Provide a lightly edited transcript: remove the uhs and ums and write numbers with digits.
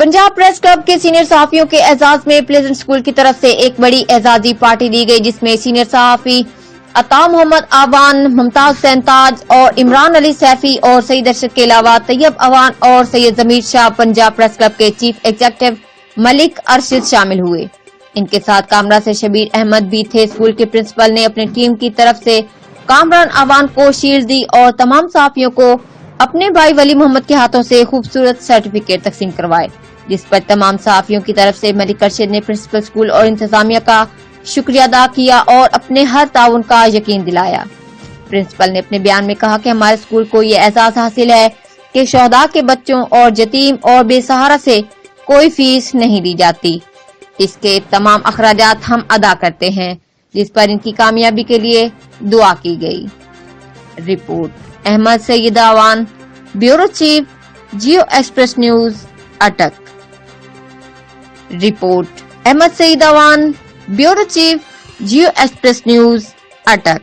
Punjab press club के senior सहाफियों के एजाज में प्लेजेंट स्कूल की तरफ से एक बड़ी एजाजी पार्टी दी गई, जिसमें सीनियर सहाफी अता मोहम्मद आवान, मुमताज सैनताज और इमरान अली सैफी और सईद अरशद के अलावा तैयब अवान और सैयद जमीर शाह पंजाब प्रेस क्लब के चीफ एग्जीक्यूटिव मलिक अरशद शामिल हुए। इनके साथ कामरा से शबीर अहमद भी थे। स्कूल के प्रिंसिपल ने अपनी टीम की तरफ से कामरान अवान को शील्ड दी और तमाम सहाफियों को अपने भाई वली मोहम्मद के हाथों से खूबसूरत सर्टिफिकेट तकसीम करवाए, जिस पर तमाम सहाफियों की तरफ से मलिक अरशद ने प्रिंसिपल स्कूल और इंतजामिया का शुक्रिया अदा किया और अपने हर ताउन का यकीन दिलाया। प्रिंसिपल ने अपने बयान में कहा कि हमारे स्कूल को ये एहसास हासिल है कि शहदा के बच्चों और यतीम और बेसहारा से कोई फीस नहीं दी जाती। इसके तमाम अखराजात हम अदा करते हैं, जिस पर इनकी कामयाबी के लिए दुआ की गई। Report Ahmad Saeed Awan, bureau chief, Geo express news, Attock. Report Ahmad Saeed Awan, bureau chief, Geo express news, अटक।